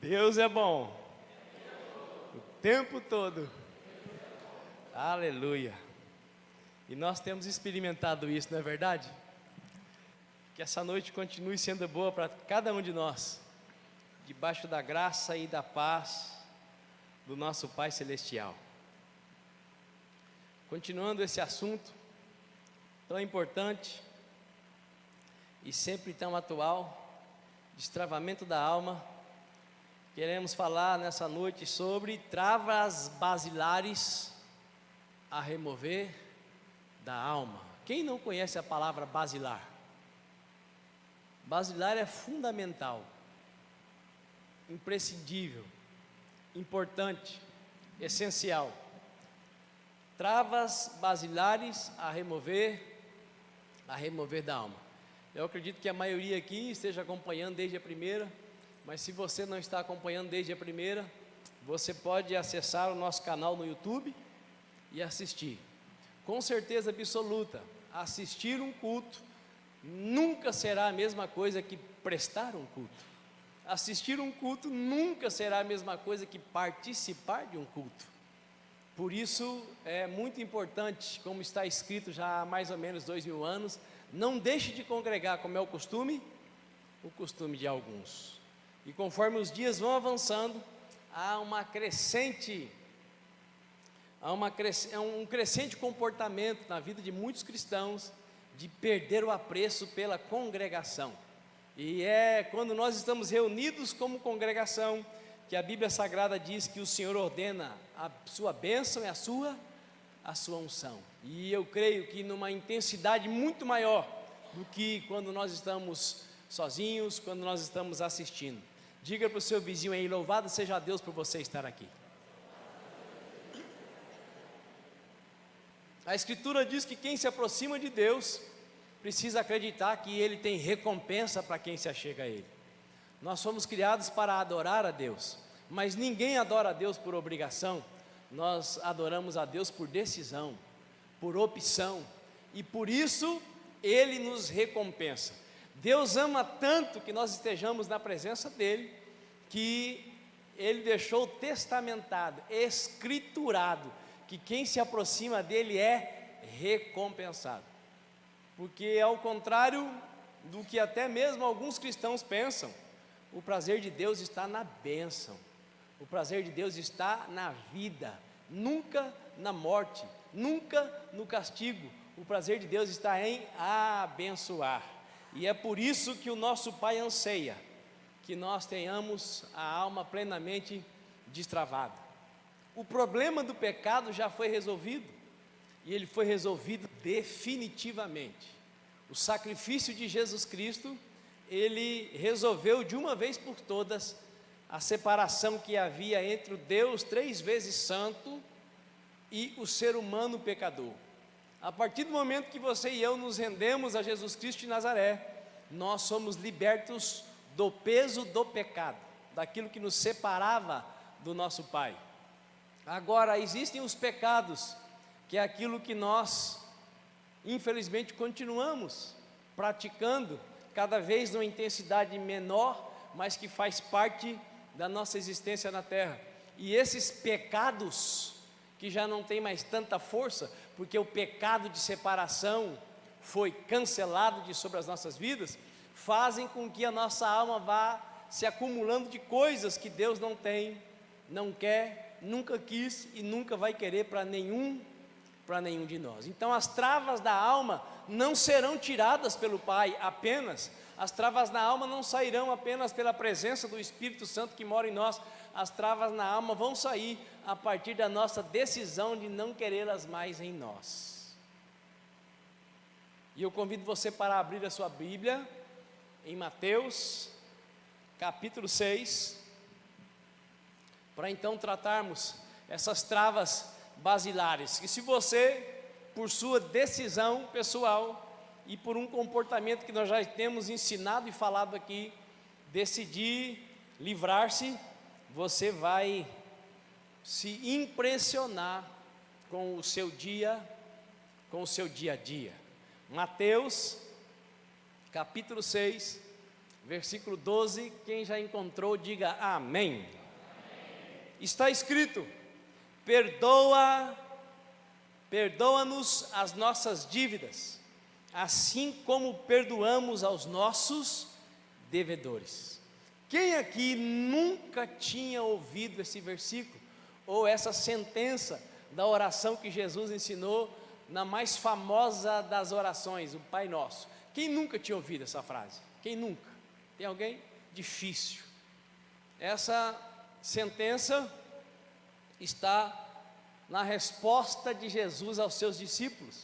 Deus é bom o tempo todo. Aleluia. E nós temos experimentado isso, não é verdade? Que essa noite continue sendo boa para cada um de nós, debaixo da graça e da paz do nosso Pai Celestial. Continuando esse assunto tão importante e sempre tão atual, destravamento da alma, queremos falar nessa noite sobre travas basilares a remover da alma. Quem não conhece a palavra basilar? Basilar é fundamental, imprescindível, importante, essencial. Travas basilares a remover da alma. Eu acredito que a maioria aqui esteja acompanhando desde a primeira, mas se você não está acompanhando desde a primeira, você pode acessar o nosso canal no YouTube e assistir. Com certeza absoluta, assistir um culto nunca será a mesma coisa que prestar um culto. Assistir um culto nunca será a mesma coisa que participar de um culto. Por isso é muito importante, como está escrito já há mais ou menos 2000 anos, não deixe de congregar, como é o costume de alguns. E conforme os dias vão avançando, há um crescente comportamento na vida de muitos cristãos de perder o apreço pela congregação. E é quando nós estamos reunidos como congregação que a Bíblia Sagrada diz que o Senhor ordena a sua bênção e a sua unção. E eu creio que numa intensidade muito maior do que quando nós estamos sozinhos, quando nós estamos assistindo. Diga para o seu vizinho aí: louvado seja Deus por você estar aqui. A Escritura diz que quem se aproxima de Deus precisa acreditar que Ele tem recompensa para quem se achega a Ele. Nós fomos criados para adorar a Deus, mas ninguém adora a Deus por obrigação. Nós adoramos a Deus por decisão, por opção, e por isso Ele nos recompensa. Deus ama tanto que nós estejamos na presença dEle, que Ele deixou testamentado, escriturado, que quem se aproxima dEle é recompensado. Porque ao contrário do que até mesmo alguns cristãos pensam, o prazer de Deus está na bênção, o prazer de Deus está na vida, nunca na morte, nunca no castigo. O prazer de Deus está em abençoar, e é por isso que o nosso Pai anseia que nós tenhamos a alma plenamente destravada. O problema do pecado já foi resolvido, e ele foi resolvido definitivamente. O sacrifício de Jesus Cristo, ele resolveu de uma vez por todas a separação que havia entre o Deus 3 vezes santo e o ser humano pecador. A partir do momento que você e eu nos rendemos a Jesus Cristo de Nazaré, nós somos libertos do peso do pecado, daquilo que nos separava do nosso Pai. Agora, existem os pecados, que é aquilo que nós, infelizmente, continuamos praticando, cada vez numa intensidade menor, mas que faz parte da nossa existência na terra. E esses pecados, que já não tem mais tanta força, porque o pecado de separação foi cancelado de sobre as nossas vidas, fazem com que a nossa alma vá se acumulando de coisas que Deus não tem, não quer, nunca quis e nunca vai querer para nenhum de nós. Então as travas da alma não serão tiradas pelo Pai apenas, as travas na alma não sairão apenas pela presença do Espírito Santo que mora em nós. As travas na alma vão sair a partir da nossa decisão de não querê-las mais em nós. E eu convido você para abrir a sua Bíblia em Mateus capítulo 6, para então tratarmos essas travas basilares, que se você, por sua decisão pessoal e por um comportamento que nós já temos ensinado e falado aqui, decidir livrar-se, você vai se impressionar com o seu dia a dia. Mateus capítulo 6, versículo 12, quem já encontrou, diga amém. Está escrito: perdoa-nos as nossas dívidas, assim como perdoamos aos nossos devedores. Quem aqui nunca tinha ouvido esse versículo, ou essa sentença da oração que Jesus ensinou, na mais famosa das orações, o Pai Nosso? Quem nunca tinha ouvido essa frase? Quem nunca? Tem alguém? Difícil. Essa sentença está na resposta de Jesus aos seus discípulos,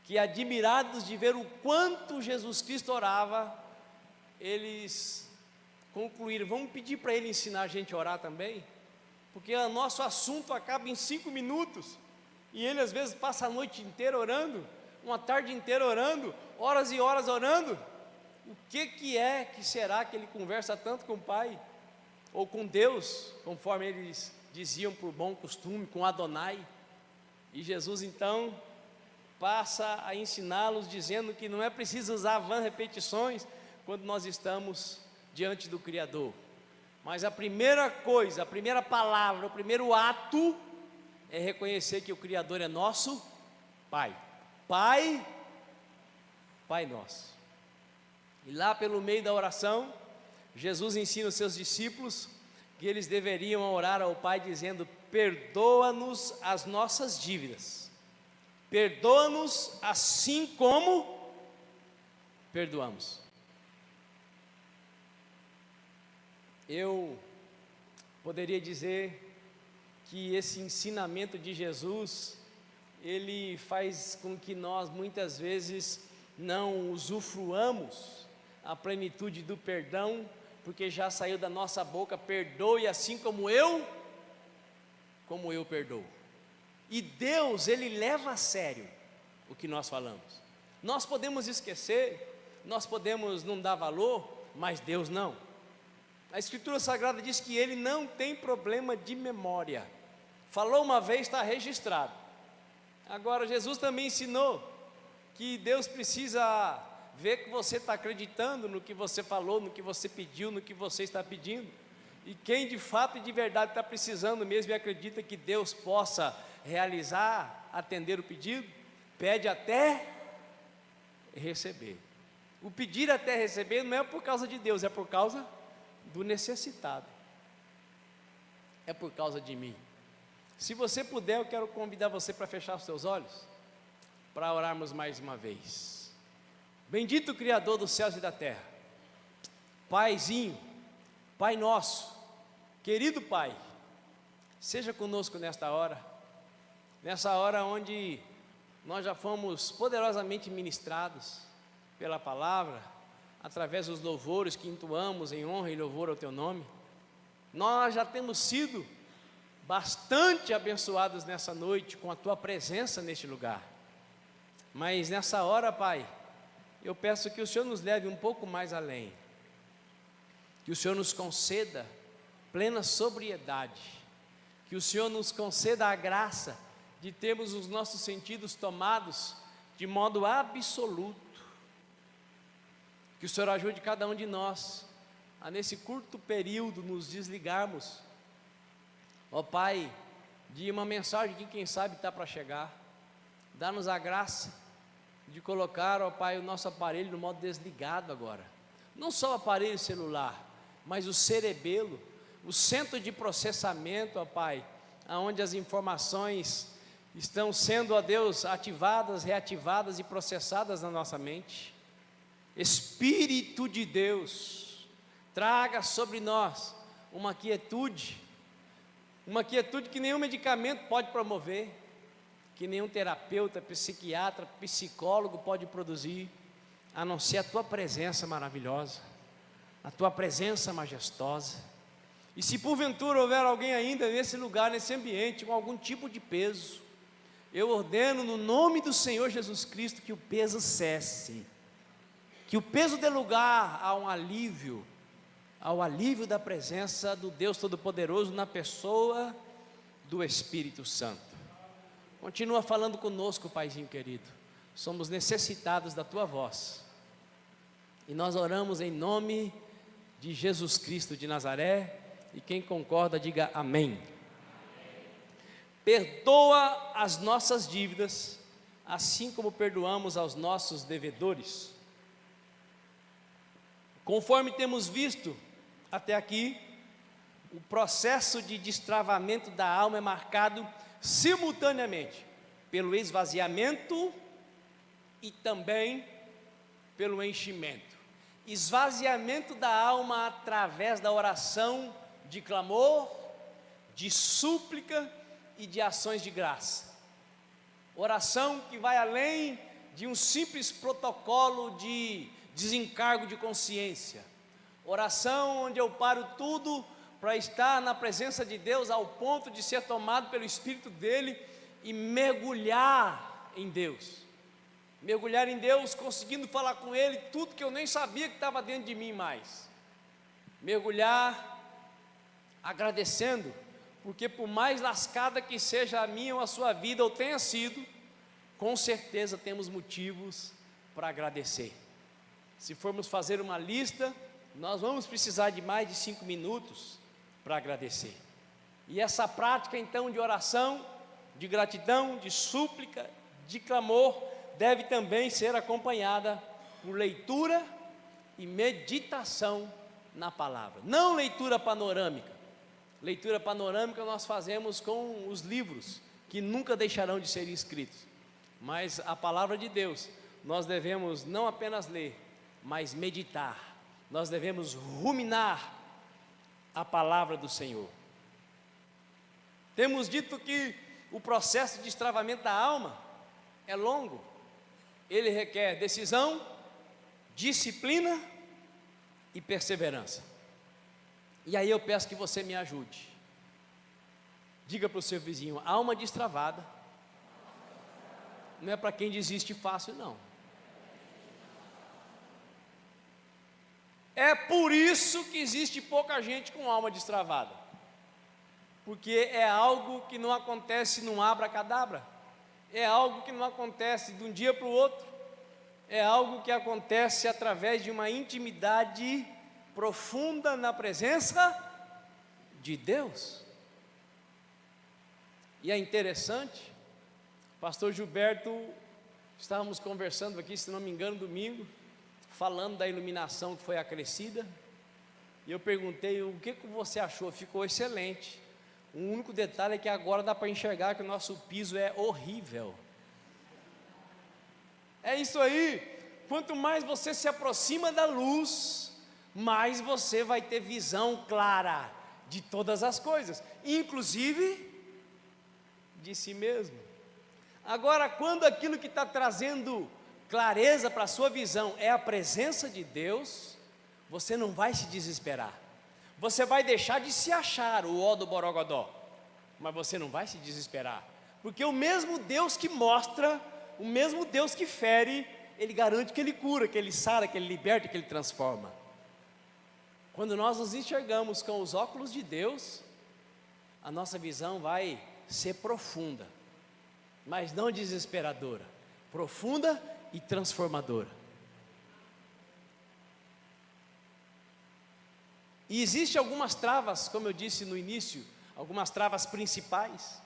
que, admirados de ver o quanto Jesus Cristo orava, eles concluíram: vamos pedir para ele ensinar a gente a orar também, porque o nosso assunto acaba em 5 minutos, e ele às vezes passa a noite inteira orando, uma tarde inteira orando, horas e horas orando. O que será que ele conversa tanto com o Pai, ou com Deus, conforme eles diziam por bom costume, com Adonai? E Jesus então passa a ensiná-los, dizendo que não é preciso usar vãs repetições quando nós estamos diante do Criador, mas a primeira coisa, a primeira palavra, o primeiro ato é reconhecer que o Criador é nosso Pai. Pai Nosso. E lá pelo meio da oração, Jesus ensina os seus discípulos que eles deveriam orar ao Pai dizendo: perdoa-nos as nossas dívidas, perdoa-nos assim como perdoamos. Eu poderia dizer que esse ensinamento de Jesus, ele faz com que nós muitas vezes não usufruamos a plenitude do perdão, porque já saiu da nossa boca: perdoe assim como eu perdoo. E Deus, Ele leva a sério o que nós falamos. Nós podemos esquecer, nós podemos não dar valor, mas Deus não. A Escritura Sagrada diz que Ele não tem problema de memória. Falou uma vez, está registrado. Agora, Jesus também ensinou que Deus precisa ver que você está acreditando no que você falou, no que você pediu, no que você está pedindo. E quem de fato e de verdade está precisando mesmo e acredita que Deus possa realizar, atender o pedido, pede até receber. O pedir até receber não é por causa de Deus, é por causa do necessitado, é por causa de mim. Se você puder, eu quero convidar você para fechar os seus olhos, para orarmos mais uma vez. Bendito Criador dos céus e da terra, Paizinho, Pai nosso, querido Pai, seja conosco nesta hora onde nós já fomos poderosamente ministrados pela palavra, através dos louvores que entoamos em honra e louvor ao Teu nome. Nós já temos sido bastante abençoados nessa noite com a Tua presença neste lugar, mas nessa hora, Pai, eu peço que o Senhor nos leve um pouco mais além, que o Senhor nos conceda plena sobriedade, que o Senhor nos conceda a graça de termos os nossos sentidos tomados de modo absoluto, que o Senhor ajude cada um de nós a nesse curto período nos desligarmos, ó Pai, de uma mensagem que quem sabe está para chegar. Dá-nos a graça de colocar, ó Pai, o nosso aparelho no modo desligado agora, não só o aparelho celular, mas o cerebelo, o centro de processamento, ó Pai, aonde as informações estão sendo, ó Deus, ativadas, reativadas e processadas na nossa mente. Espírito de Deus, traga sobre nós uma quietude que nenhum medicamento pode promover, que nenhum terapeuta, psiquiatra, psicólogo pode produzir, a não ser a Tua presença maravilhosa, a Tua presença majestosa. E se porventura houver alguém ainda nesse lugar, nesse ambiente, com algum tipo de peso, eu ordeno no nome do Senhor Jesus Cristo que o peso cesse, que o peso dê lugar ao alívio da presença do Deus Todo-Poderoso na pessoa do Espírito Santo. Continua falando conosco, Paizinho querido, somos necessitados da Tua voz, E nós oramos em nome de Jesus Cristo de Nazaré, e quem concorda diga amém. Perdoa as nossas dívidas, assim como perdoamos aos nossos devedores. Conforme temos visto até aqui, o processo de destravamento da alma é marcado simultaneamente pelo esvaziamento e também pelo enchimento. Esvaziamento da alma através da oração de clamor, de súplica e de ações de graça. Oração que vai além de um simples protocolo de desencargo de consciência. Oração onde eu paro tudo para estar na presença de Deus ao ponto de ser tomado pelo Espírito dele e mergulhar em Deus. Mergulhar em Deus, conseguindo falar com Ele tudo que eu nem sabia que estava dentro de mim mais. Mergulhar agradecendo, porque por mais lascada que seja a minha ou a sua vida, ou tenha sido, com certeza temos motivos para agradecer. Se formos fazer uma lista, nós vamos precisar de mais de 5 minutos para agradecer. E essa prática então de oração, de gratidão, de súplica, de clamor, deve também ser acompanhada por leitura e meditação na palavra. Não leitura panorâmica. Leitura panorâmica nós fazemos com os livros, que nunca deixarão de ser escritos. Mas a palavra de Deus, nós devemos não apenas ler, mas meditar. Nós devemos ruminar a palavra do Senhor. Temos dito que o processo de destravamento da alma é longo. Ele requer decisão, disciplina e perseverança. E aí eu peço que você me ajude. Diga para o seu vizinho: alma destravada não é para quem desiste fácil, não. É por isso que existe pouca gente com alma destravada, porque é algo que não acontece num abracadabra, é algo que não acontece de um dia para o outro, é algo que acontece através de uma intimidade profunda na presença de Deus. E é interessante, pastor Gilberto, estávamos conversando aqui, se não me engano, domingo, falando da iluminação que foi acrescida, e eu perguntei: o que você achou? Ficou excelente. O único detalhe é que agora dá para enxergar que o nosso piso é horrível. É isso aí. Quanto mais você se aproxima da luz, mais você vai ter visão clara de todas as coisas, inclusive de si mesmo. Agora, quando aquilo que está trazendo clareza para a sua visão é a presença de Deus, você não vai se desesperar. Você vai deixar de se achar o ó do borogodó, mas você não vai se desesperar, porque o mesmo Deus que mostra, o mesmo Deus que fere, Ele garante que Ele cura, que Ele sara, que Ele liberta, que Ele transforma. Quando nós nos enxergamos com os óculos de Deus, a nossa visão vai ser profunda, mas não desesperadora, profunda e transformadora. E existem algumas travas, como eu disse no início, algumas travas principais,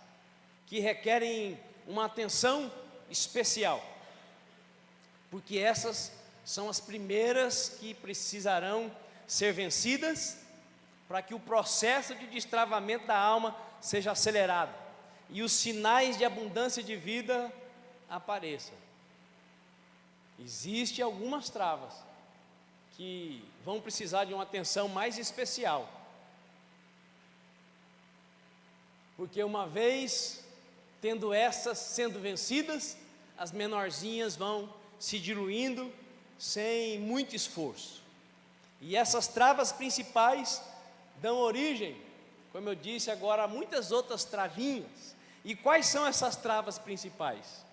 que requerem uma atenção especial, porque essas são as primeiras que precisarão ser vencidas, para que o processo de destravamento da alma seja acelerado, e os sinais de abundância de vida apareçam. Existem algumas travas, que vão precisar de uma atenção mais especial, porque uma vez tendo essas sendo vencidas, as menorzinhas vão se diluindo sem muito esforço, e essas travas principais dão origem, como eu disse agora, a muitas outras travinhas. E quais são essas travas principais?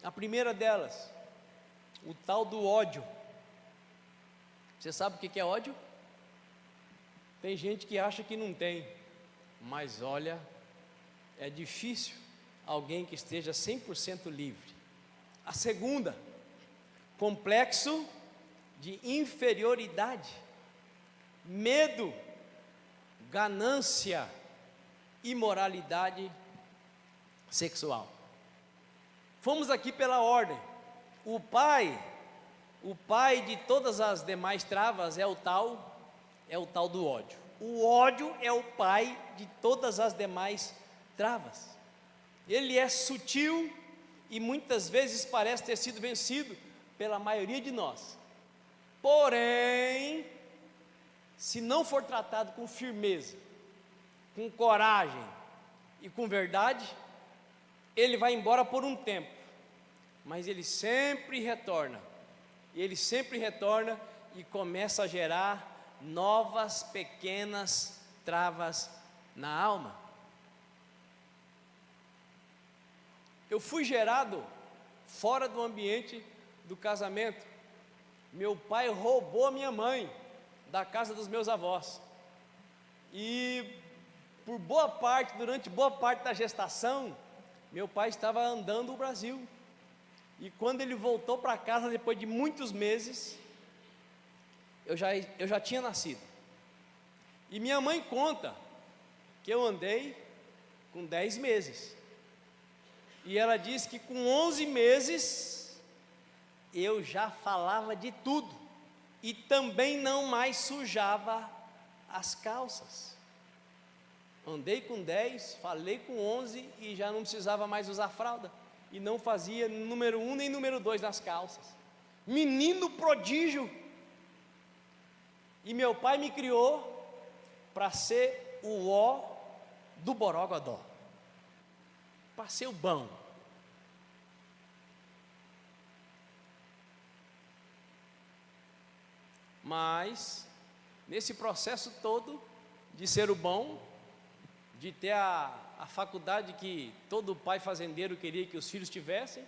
A primeira delas, o tal do ódio. Você sabe o que é ódio? Tem gente que acha que não tem, mas olha, é difícil alguém que esteja 100% livre. A segunda, complexo de inferioridade, medo, ganância, imoralidade sexual. Fomos aqui pela ordem. O pai de todas as demais travas é o tal do ódio. O ódio é o pai de todas as demais travas. Ele é sutil e muitas vezes parece ter sido vencido pela maioria de nós. Porém, se não for tratado com firmeza, com coragem e com verdade, ele vai embora por um tempo, mas ele sempre retorna. Ele sempre retorna e começa a gerar novas pequenas travas na alma. Eu fui gerado fora do ambiente do casamento. Meu pai roubou a minha mãe da casa dos meus avós. E durante boa parte da gestação, meu pai estava andando o Brasil. E quando ele voltou para casa, depois de muitos meses, eu já tinha nascido. E minha mãe conta que eu andei com 10 meses. E ela diz que com 11 meses, eu já falava de tudo. E também não mais sujava as calças. Andei com 10, falei com 11 e já não precisava mais usar fralda. E não fazia número 1 nem número 2 nas calças. Menino prodígio. E meu pai me criou para ser o ó do borogodó, para ser o bom. Mas, nesse processo todo de ser o bom, de ter a faculdade que todo pai fazendeiro queria que os filhos tivessem,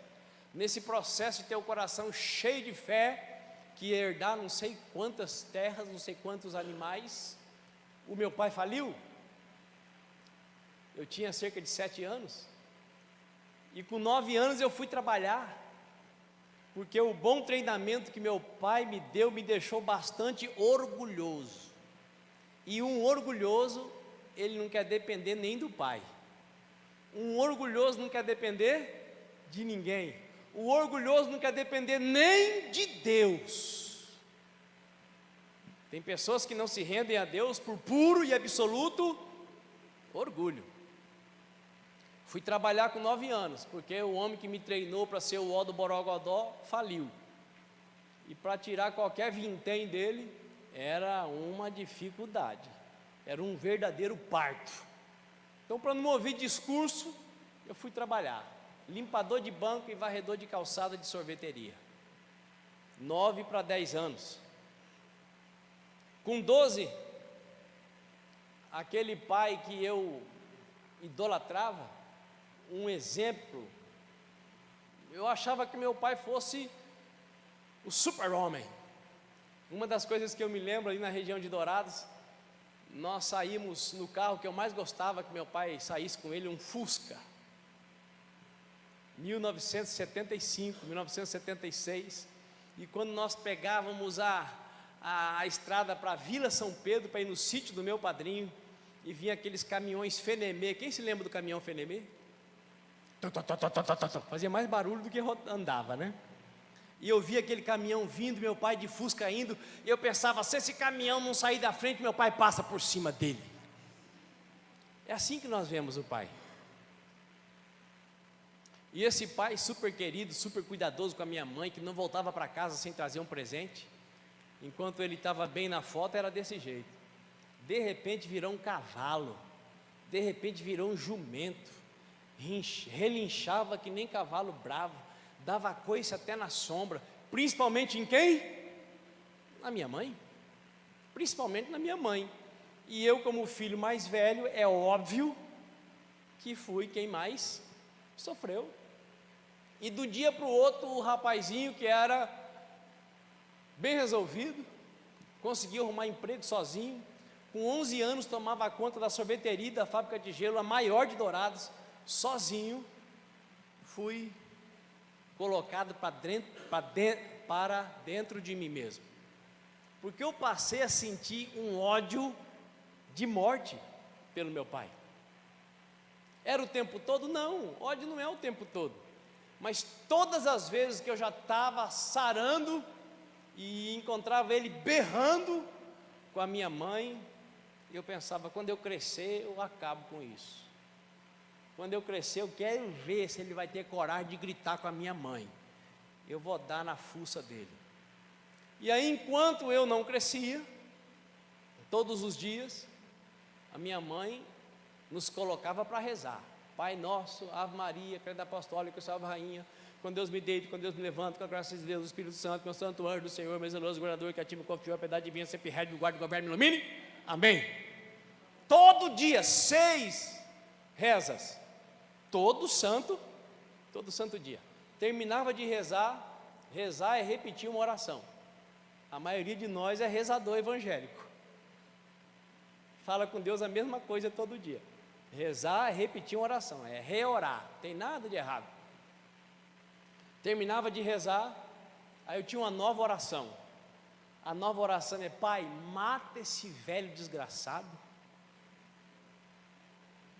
nesse processo de ter o coração cheio de fé, que ia herdar não sei quantas terras, não sei quantos animais, o meu pai faliu. Eu tinha cerca de 7 anos, e com 9 anos eu fui trabalhar, porque o bom treinamento que meu pai me deu me deixou bastante orgulhoso. E um orgulhoso, ele não quer depender nem do pai. Um orgulhoso não quer depender de ninguém. O orgulhoso não quer depender nem de Deus. Tem pessoas que não se rendem a Deus por puro e absoluto orgulho. Fui trabalhar com 9 anos, porque o homem que me treinou para ser o ó do borogodó faliu. E para tirar qualquer vintém dele, era uma dificuldade. Era um verdadeiro parto. Então, para não ouvir discurso, eu fui trabalhar. Limpador de banco e varredor de calçada de sorveteria. 9 para 10 anos. Com 12, aquele pai que eu idolatrava, um exemplo, eu achava que meu pai fosse o super-homem. Uma das coisas que eu me lembro ali na região de Dourados, nós saímos no carro que eu mais gostava que meu pai saísse com ele, um Fusca, 1975, 1976, e quando nós pegávamos a estrada para Vila São Pedro, para ir no sítio do meu padrinho, e vinha aqueles caminhões Fenemê. Quem se lembra do caminhão Fenemê? Fazia mais barulho do que andava, né? E eu via aquele caminhão vindo, meu pai de Fusca indo, e eu pensava, se esse caminhão não sair da frente, meu pai passa por cima dele. É assim que nós vemos o pai. E esse pai super querido, super cuidadoso com a minha mãe, que não voltava para casa sem trazer um presente, enquanto ele estava bem na foto, era desse jeito. De repente virou um cavalo, de repente virou um jumento, relinchava que nem cavalo bravo, dava coice até na sombra, principalmente em quem? Na minha mãe, principalmente na minha mãe. E eu, como filho mais velho, é óbvio que fui quem mais sofreu. E do dia para o outro, o rapazinho que era bem resolvido, conseguiu arrumar emprego sozinho, com 11 anos tomava conta da sorveteria da fábrica de gelo, a maior de Dourados, sozinho. Fui colocado para dentro de mim mesmo. porque eu passei a sentir um ódio de morte pelo meu pai. Era o tempo todo? Não, ódio não é o tempo todo, mas todas as vezes que eu já estava sarando e encontrava ele berrando com a minha mãe, eu pensava, quando eu crescer eu acabo com isso. Quando eu crescer eu quero ver se ele vai ter coragem de gritar com a minha mãe. Eu vou dar na fuça dele. E aí, enquanto eu não crescia, todos os dias, a minha mãe nos colocava para rezar. Pai nosso, Ave Maria, credo apostólico, salve rainha, com Deus me deito, com Deus me levanto, com a graça de Deus, o Espírito Santo, com o santo anjo do Senhor, meu zeloso guardador, que ativa, confiou, a piedade divina, sempre rege, me guarde, governo, me ilumine. Amém. Todo dia, 6 rezas, todo santo dia. Terminava de rezar é repetir uma oração. A maioria de nós é rezador evangélico, fala com Deus a mesma coisa todo dia. Rezar é repetir uma oração, é reorar, não tem nada de errado. Terminava de rezar, aí eu tinha uma nova oração. A nova oração é: Pai, mata esse velho desgraçado,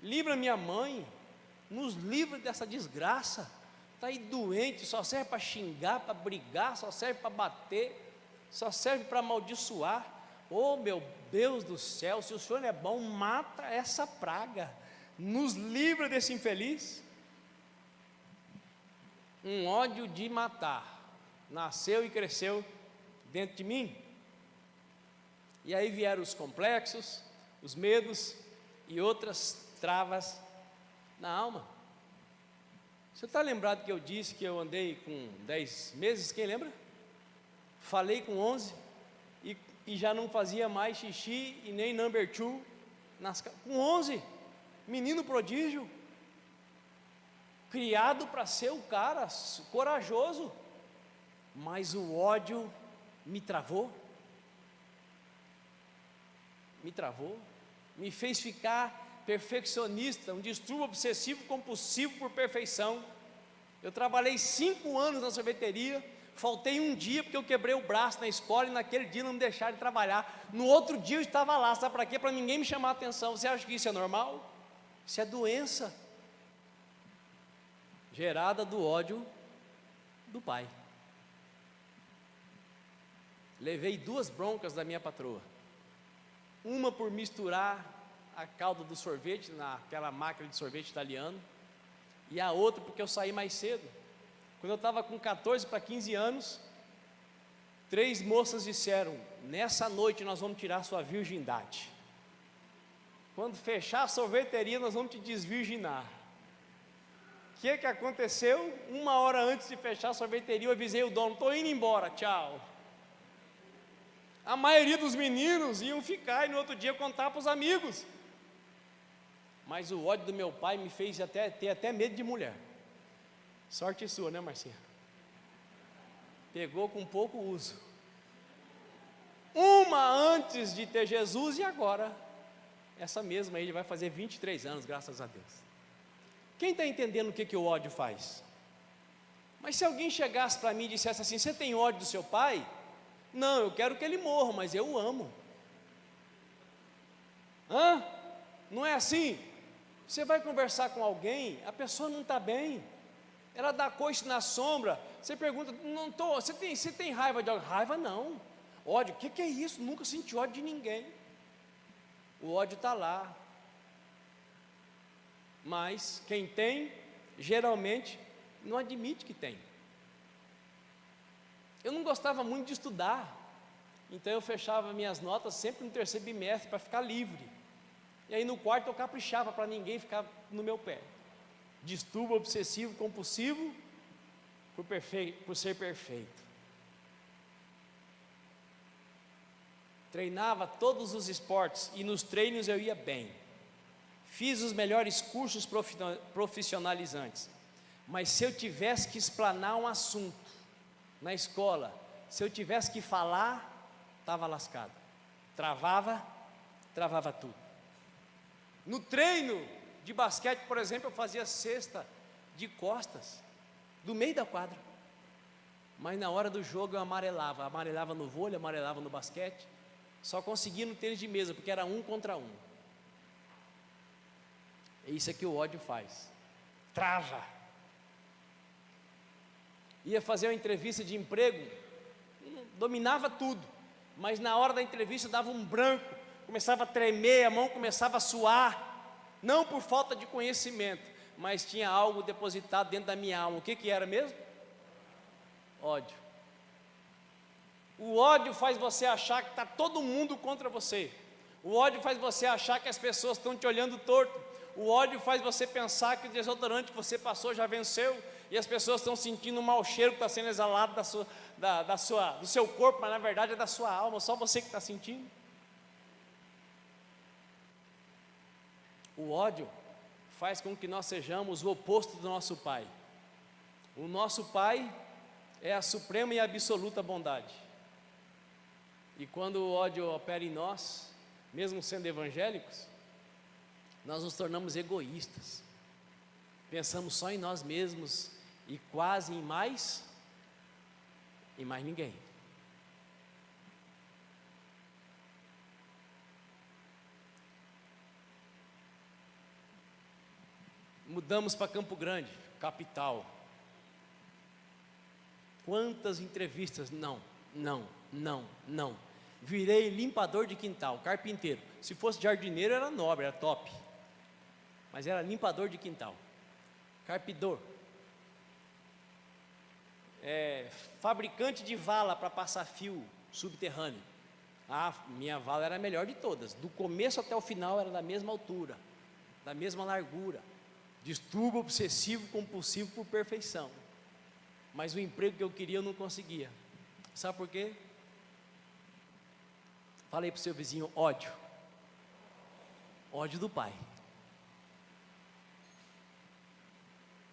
livra minha mãe, nos livra dessa desgraça. Está aí doente, só serve para xingar, para brigar, só serve para bater, só serve para amaldiçoar. Oh meu Deus do céu, se o Senhor é bom, mata essa praga, nos livra desse infeliz. Um ódio de matar nasceu e cresceu dentro de mim. E aí vieram os complexos, os medos e outras travas na alma. Você está lembrado que eu disse que eu andei com 10 meses? Quem lembra? Falei com 11 e já não fazia mais xixi e nem number 2 com 11, menino prodígio, criado para ser o cara corajoso, mas o ódio me travou, me fez ficar perfeccionista, um distúrbio obsessivo compulsivo por perfeição. Eu trabalhei 5 anos na sorveteria, faltei um dia porque eu quebrei o braço na escola e naquele dia não me deixaram de trabalhar. No outro dia eu estava lá, sabe para quê? Para ninguém me chamar a atenção. Você acha que isso é normal? Isso é doença gerada do ódio do pai. Levei 2 broncas da minha patroa, uma por misturar a calda do sorvete naquela máquina de sorvete italiano, e a outra porque eu saí mais cedo. Quando eu estava com 14 para 15 anos, 3 moças disseram: nessa noite nós vamos tirar sua virgindade, quando fechar a sorveteria nós vamos te desvirginar. O que aconteceu? 1 hora antes de fechar a sorveteria eu avisei o dono: estou indo embora, tchau. A maioria dos meninos iam ficar e no outro dia contar para os amigos. Mas o ódio do meu pai me fez ter até medo de mulher. Sorte sua, né, Marcinha? Pegou com pouco uso. Uma antes de ter Jesus e agora essa mesma aí vai fazer 23 anos, graças a Deus. Quem está entendendo o que o ódio faz? Mas se alguém chegasse para mim e dissesse assim: você tem ódio do seu pai? Não, eu quero que ele morra, mas eu o amo. Não é assim? Você vai conversar com alguém, a pessoa não está bem, ela dá coice na sombra, você pergunta: não estou, você tem raiva de alguém? Raiva não. Ódio, o que é isso? Nunca senti ódio de ninguém. O ódio está lá, mas quem tem, geralmente, não admite que tem. Eu não gostava muito de estudar, então eu fechava minhas notas sempre no 3º bimestre para ficar livre. E aí no quarto eu caprichava para ninguém ficar no meu pé. Distúrbio obsessivo compulsivo por ser perfeito. Treinava todos os esportes e nos treinos eu ia bem. Fiz os melhores cursos profissionalizantes. Mas se eu tivesse que explanar um assunto na escola, se eu tivesse que falar, estava lascado. Travava tudo. No treino de basquete, por exemplo, eu fazia cesta de costas, do meio da quadra. mas na hora do jogo eu amarelava no vôlei, amarelava no basquete, só conseguia no tênis de mesa, porque era 1 contra 1. É isso que o ódio faz, trava. Ia fazer uma entrevista de emprego, dominava tudo, mas na hora da entrevista dava um branco, começava a tremer, a mão começava a suar, não por falta de conhecimento, mas tinha algo depositado dentro da minha alma. O que era mesmo? Ódio. O ódio faz você achar que está todo mundo contra você. O ódio faz você achar que as pessoas estão te olhando torto. O ódio faz você pensar que o desodorante que você passou já venceu, e as pessoas estão sentindo um mau cheiro que está sendo exalado do seu corpo, mas na verdade é da sua alma, só você que está sentindo. O ódio faz com que nós sejamos o oposto do nosso Pai. O nosso Pai é a suprema e absoluta bondade. E quando o ódio opera em nós, mesmo sendo evangélicos, nós nos tornamos egoístas. Pensamos só em nós mesmos e quase em mais ninguém. Mudamos para Campo Grande, capital. Quantas entrevistas? Não. Virei limpador de quintal, carpinteiro. Se fosse jardineiro era nobre, era top. Mas era limpador de quintal, carpidor, fabricante de vala para passar fio subterrâneo. Minha vala era a melhor de todas, do começo até o final era da mesma altura, da mesma largura. Distúrbio obsessivo compulsivo por perfeição. Mas o emprego que eu queria eu não conseguia. Sabe por quê? Falei para o seu vizinho: ódio do pai.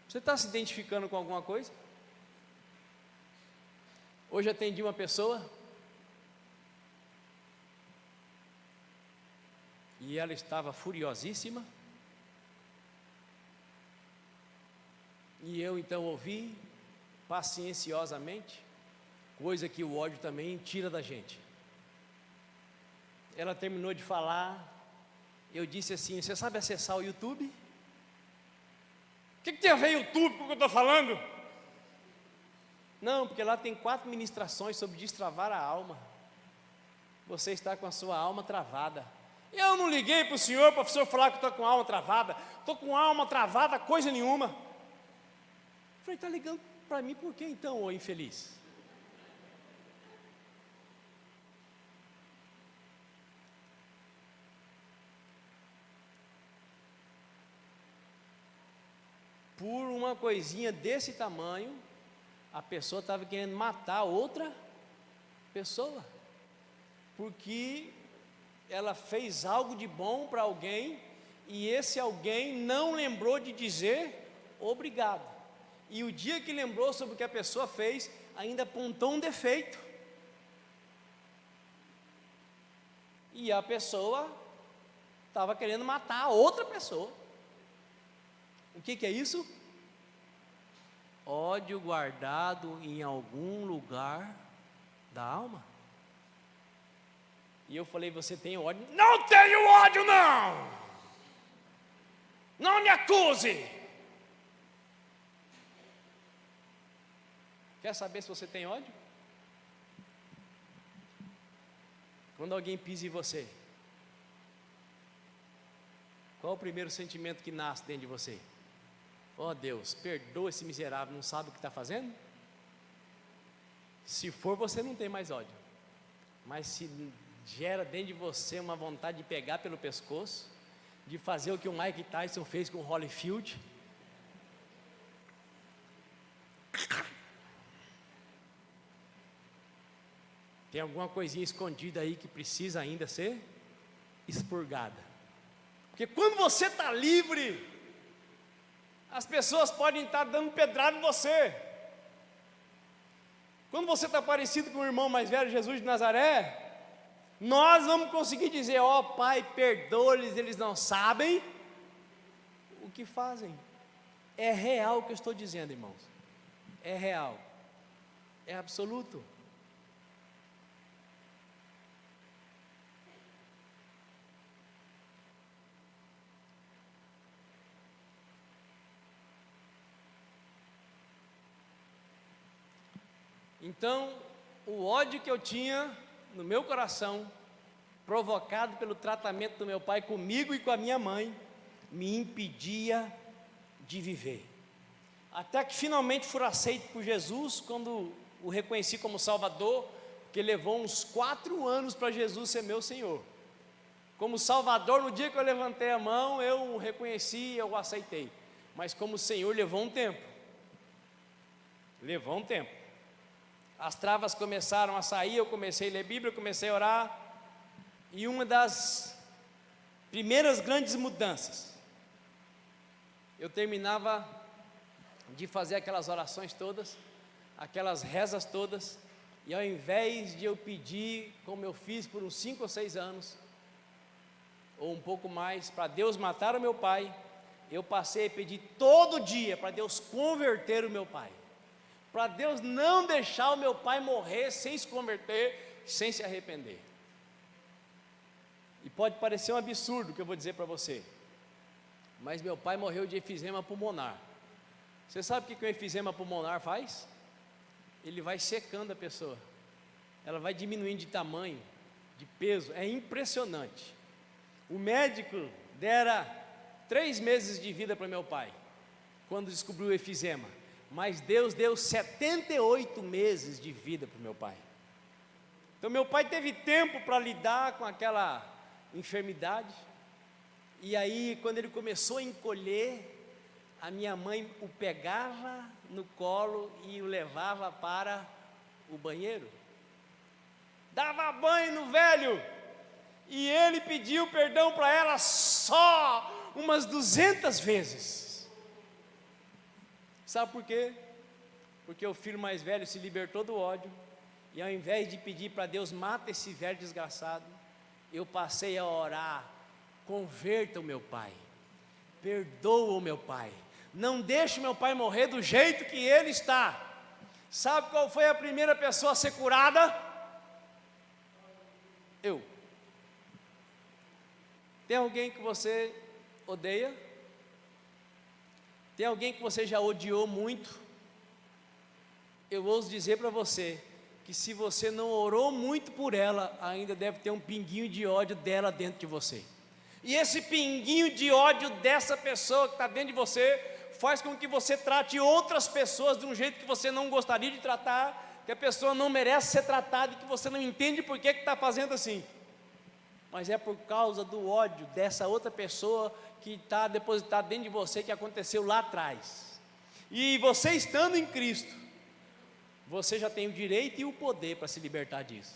Você está se identificando com alguma coisa? Hoje atendi uma pessoa e ela estava furiosíssima, e eu então ouvi pacienciosamente, coisa que o ódio também tira da gente. Ela terminou de falar, eu disse assim: você sabe acessar o YouTube? O que tem a ver YouTube com o que eu estou falando? Não, porque lá tem 4 ministrações sobre destravar a alma. Você está com a sua alma travada. Eu não liguei para o senhor falar que estou com a alma travada. Estou com a alma travada, coisa nenhuma. Eu falei: está ligando para mim por quê então, ô infeliz? Por uma coisinha desse tamanho, a pessoa estava querendo matar outra pessoa, porque ela fez algo de bom para alguém, e esse alguém não lembrou de dizer obrigado, e o dia que lembrou sobre o que a pessoa fez, ainda apontou um defeito, e a pessoa estava querendo matar a outra pessoa. O que é isso? Ódio guardado em algum lugar da alma. E eu falei: você tem ódio? Não tenho ódio, não! Não me acuse! Quer saber se você tem ódio? Quando alguém pisa em você, qual o primeiro sentimento que nasce dentro de você? Oh Deus, perdoa esse miserável, não sabe o que está fazendo? Se for, você não tem mais ódio. Mas se gera dentro de você uma vontade de pegar pelo pescoço, de fazer o que o Mike Tyson fez com o Holyfield, tem alguma coisinha escondida aí que precisa ainda ser expurgada. Porque quando você está livre, as pessoas podem estar dando pedrada em você. Quando você está parecido com o irmão mais velho, Jesus de Nazaré, nós vamos conseguir dizer: ó Pai, perdoa-lhes, eles não sabem o que fazem. É real o que eu estou dizendo, irmãos. É real. é absoluto. Então, o ódio que eu tinha no meu coração, provocado pelo tratamento do meu pai comigo e com a minha mãe, me impedia de viver. Até que finalmente fui aceito por Jesus, quando o reconheci como Salvador, que levou uns 4 anos para Jesus ser meu Senhor. Como Salvador, no dia que eu levantei a mão, eu o reconheci, eu o aceitei. Mas como Senhor, levou um tempo. Levou um tempo. As travas começaram a sair, eu comecei a ler Bíblia, eu comecei a orar. E uma das primeiras grandes mudanças, eu terminava de fazer aquelas orações todas, aquelas rezas todas, e ao invés de eu pedir, como eu fiz por uns 5 ou 6 anos, ou um pouco mais, para Deus matar o meu pai, eu passei a pedir todo dia para Deus converter o meu pai, para Deus não deixar o meu pai morrer sem se converter, sem se arrepender. E pode parecer um absurdo o que eu vou dizer para você, mas meu pai morreu de efisema pulmonar. Você sabe o que o efisema pulmonar faz? Ele vai secando a pessoa, ela vai diminuindo de tamanho, de peso, é impressionante. O médico dera 3 meses de vida para meu pai, quando descobriu o efisema, mas Deus deu 78 meses de vida para o meu pai. Então meu pai teve tempo para lidar com aquela enfermidade, e aí quando ele começou a encolher, a minha mãe o pegava no colo e o levava para o banheiro, dava banho no velho, e ele pediu perdão para ela só umas 200 vezes. Sabe por quê? Porque o filho mais velho se libertou do ódio, e ao invés de pedir para Deus, mata esse velho desgraçado, eu passei a orar, converta o meu pai, perdoa o meu pai, não deixe o meu pai morrer do jeito que ele está. Sabe qual foi a primeira pessoa a ser curada? Eu. Tem alguém que você odeia? Tem alguém que você já odiou muito? Eu ouso dizer para você, que se você não orou muito por ela, ainda deve ter um pinguinho de ódio dela dentro de você. E esse pinguinho de ódio dessa pessoa que está dentro de você, faz com que você trate outras pessoas de um jeito que você não gostaria de tratar, que a pessoa não merece ser tratada, e que você não entende por que está fazendo assim. Mas é por causa do ódio dessa outra pessoa que está depositado dentro de você, que aconteceu lá atrás. E você estando em Cristo, você já tem o direito e o poder para se libertar disso.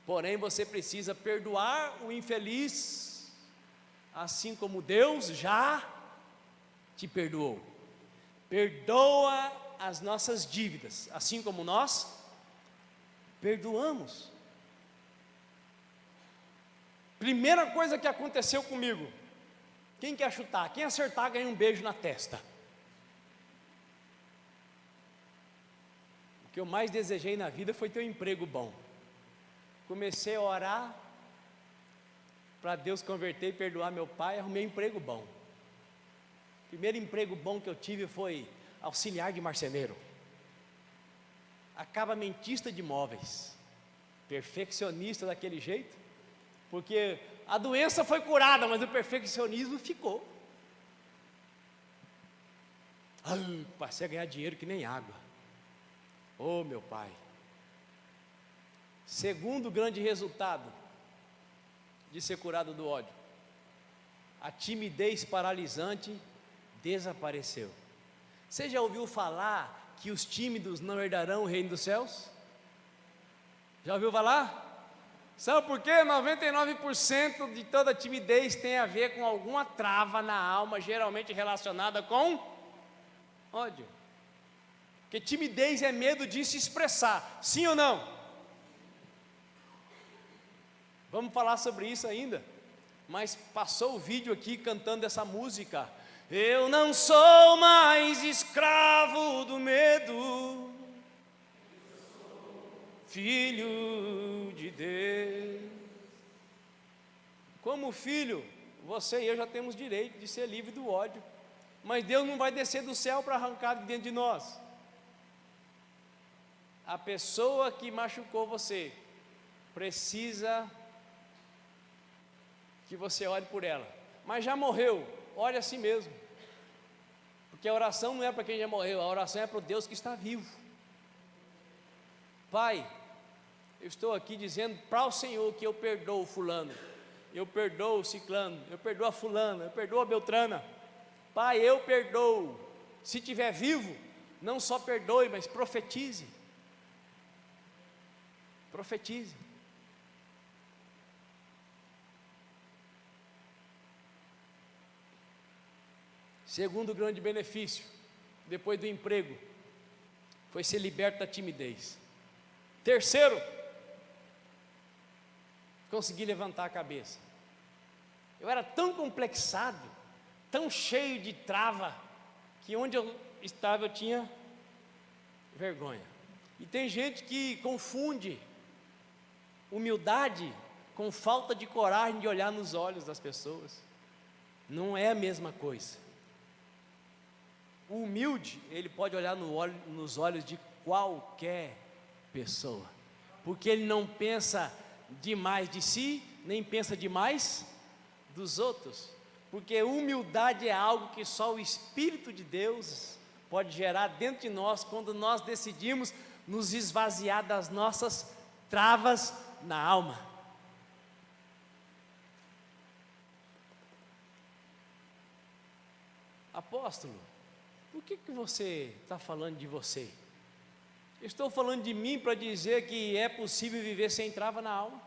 Porém, você precisa perdoar o infeliz, assim como Deus já te perdoou. Perdoa as nossas dívidas, assim como nós perdoamos. Primeira coisa que aconteceu comigo, quem quer chutar? Quem acertar ganha um beijo na testa. O que eu mais desejei na vida foi ter um emprego bom. Comecei a orar para Deus converter e perdoar meu pai, arrumei um emprego bom. O primeiro emprego bom que eu tive foi auxiliar de marceneiro, acabamentista de móveis, perfeccionista daquele jeito, porque a doença foi curada, mas o perfeccionismo ficou. Passei a ganhar dinheiro que nem água. Oh, meu pai. Segundo grande resultado de ser curado do ódio, a timidez paralisante desapareceu. Você já ouviu falar que os tímidos não herdarão o reino dos céus? Já ouviu falar? Sabe por quê? 99% de toda timidez tem a ver com alguma trava na alma, geralmente relacionada com ódio. Porque timidez é medo de se expressar, sim ou não? Vamos falar sobre isso ainda, mas passou o vídeo aqui cantando essa música. Eu não sou mais escravo do medo, filho de Deus. Como filho, você e eu já temos direito de ser livre do ódio, mas Deus não vai descer do céu para arrancar de dentro de nós. A pessoa que machucou você precisa que você ore por ela, mas já morreu, ore a si mesmo, porque a oração não é para quem já morreu, a oração é para o Deus que está vivo. Pai, eu estou aqui dizendo para o Senhor que eu perdoo fulano, eu perdoo ciclano, eu perdoo a fulana, eu perdoo a beltrana. Pai, eu perdoo. Se tiver vivo, não só perdoe, mas profetize. Profetize. Segundo grande benefício, depois do emprego, foi ser liberto da timidez. Terceiro, consegui levantar a cabeça. Eu era tão complexado, tão cheio de trava, que onde eu estava eu tinha vergonha. E tem gente que confunde humildade com falta de coragem de olhar nos olhos das pessoas. Não é a mesma coisa. O humilde, ele pode olhar nos olhos de qualquer pessoa, porque ele não pensa demais de si, nem pensa demais dos outros, porque humildade é algo que só o Espírito de Deus pode gerar dentro de nós, quando nós decidimos nos esvaziar das nossas travas na alma. Apóstolo, por que você está falando de você? Estou falando de mim para dizer que é possível viver sem trava na alma,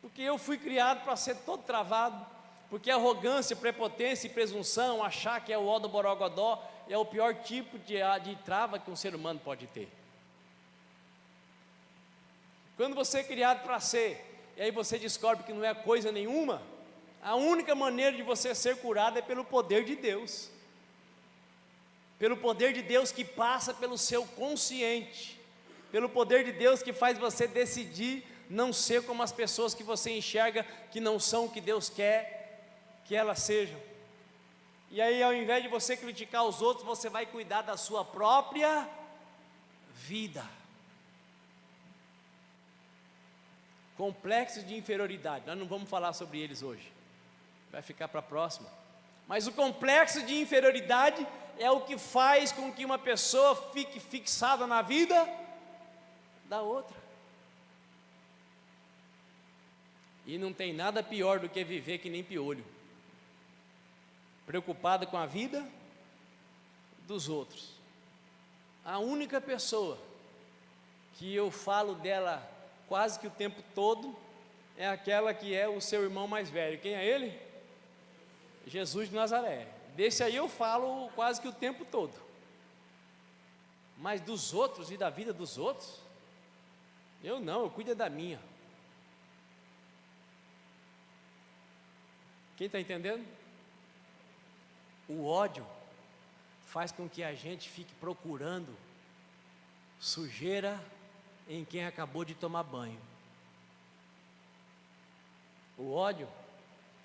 porque eu fui criado para ser todo travado, porque arrogância, prepotência e presunção, achar que é o ó do borogodó, é o pior tipo de trava que um ser humano pode ter. Quando você é criado para ser, e aí você descobre que não é coisa nenhuma, a única maneira de você ser curado é pelo poder de Deus, pelo poder de Deus que passa pelo seu consciente, pelo poder de Deus que faz você decidir não ser como as pessoas que você enxerga que não são o que Deus quer que elas sejam. E aí, ao invés de você criticar os outros, você vai cuidar da sua própria vida. Complexos de inferioridade, nós não vamos falar sobre eles hoje, vai ficar para a próxima. Mas o complexo de inferioridade é o que faz com que uma pessoa fique fixada na vida da outra. E não tem nada pior do que viver que nem piolho, preocupado com a vida dos outros. A única pessoa que eu falo dela quase que o tempo todo é aquela que é o seu irmão mais velho. Quem é ele? Jesus de Nazaré. Desse aí eu falo quase que o tempo todo. Mas dos outros e da vida dos outros, eu não, eu cuido da minha. Quem está entendendo? O ódio faz com que a gente fique procurando sujeira em quem acabou de tomar banho. O ódio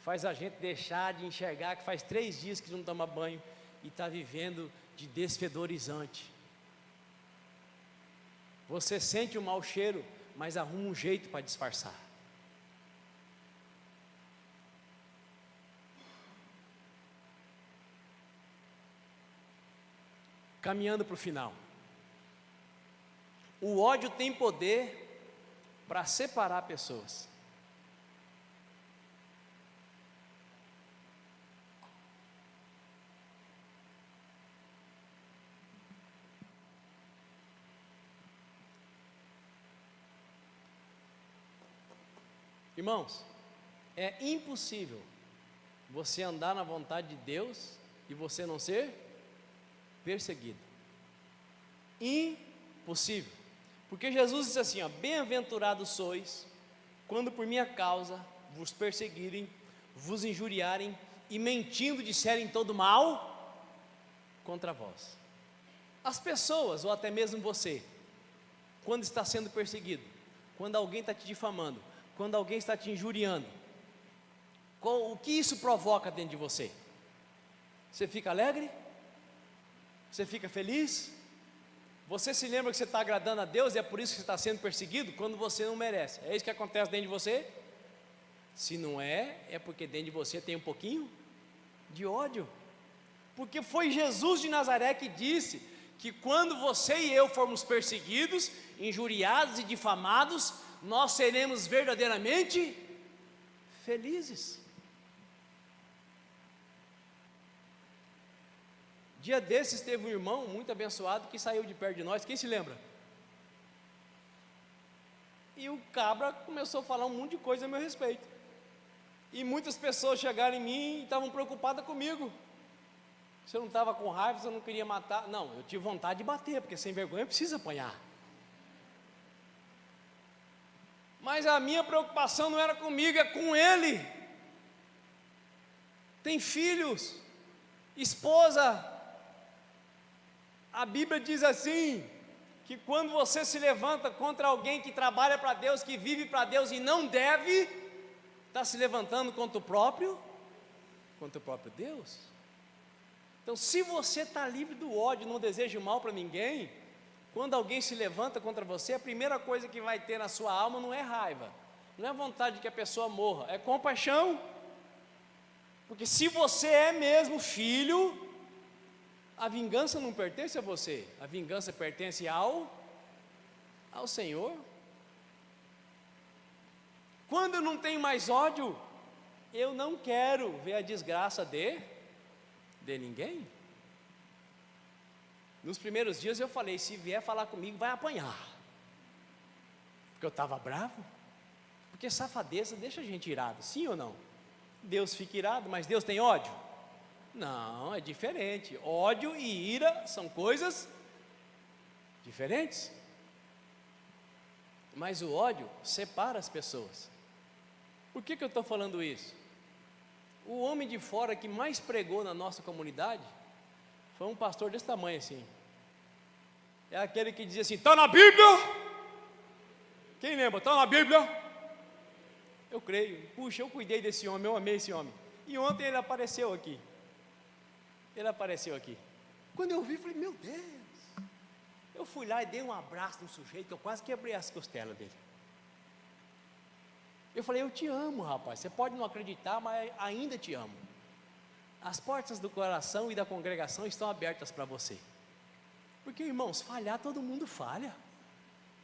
faz a gente deixar de enxergar que faz 3 dias que não toma banho e está vivendo de desfedorizante. Você sente o mau cheiro, mas arruma um jeito para disfarçar. Caminhando para o final. O ódio tem poder para separar pessoas. Irmãos, é impossível você andar na vontade de Deus e você não ser perseguido. Impossível. Porque Jesus disse assim, ó: bem-aventurados sois, quando por minha causa vos perseguirem, vos injuriarem e mentindo disserem todo mal contra vós. As pessoas, ou até mesmo você, quando está sendo perseguido, quando alguém está te difamando, quando alguém está te injuriando, o que isso provoca dentro de você? Você fica alegre? Você fica feliz? Você se lembra que você está agradando a Deus e é por isso que você está sendo perseguido? Quando você não merece, é isso que acontece dentro de você? Se não é, é porque dentro de você tem um pouquinho de ódio, porque foi Jesus de Nazaré que disse que quando você e eu formos perseguidos, injuriados e difamados, nós seremos verdadeiramente felizes. Dia desses teve um irmão muito abençoado que saiu de perto de nós, quem se lembra? E o cabra começou a falar um monte de coisa a meu respeito, e muitas pessoas chegaram em mim e estavam preocupadas comigo. Se eu não estava com raiva, se eu não queria matar, não, eu tive vontade de bater, porque sem vergonha precisa apanhar. Mas a minha preocupação não era comigo, é com ele. Tem filhos, esposa. A Bíblia diz assim, que quando você se levanta contra alguém que trabalha para Deus, que vive para Deus e não deve, está se levantando contra o próprio Deus. Então, se você está livre do ódio, não deseja o mal para ninguém, quando alguém se levanta contra você, a primeira coisa que vai ter na sua alma não é raiva, não é vontade de que a pessoa morra, é compaixão. Porque se você é mesmo filho, a vingança não pertence a você, a vingança pertence ao Senhor. Quando eu não tenho mais ódio, eu não quero ver a desgraça de ninguém. Nos primeiros dias eu falei, se vier falar comigo vai apanhar, porque eu estava bravo, porque safadeza deixa a gente irado, sim ou não? Deus fica irado, mas Deus tem ódio? Não, é diferente. Ódio e ira são coisas diferentes. Mas o ódio separa as pessoas. Por que eu estou falando isso? O homem de fora que mais pregou na nossa comunidade foi um pastor desse tamanho assim. É aquele que dizia assim, está na Bíblia? Quem lembra? Está na Bíblia? Eu creio. Puxa, eu cuidei desse homem, eu amei esse homem. E ontem ele apareceu aqui. Quando eu vi, falei, meu Deus. Eu fui lá e dei um abraço no sujeito, eu quase quebrei as costelas dele. Eu falei, eu te amo, rapaz, você pode não acreditar, mas ainda te amo. As portas do coração e da congregação estão abertas para você. Porque, irmãos, falhar todo mundo falha,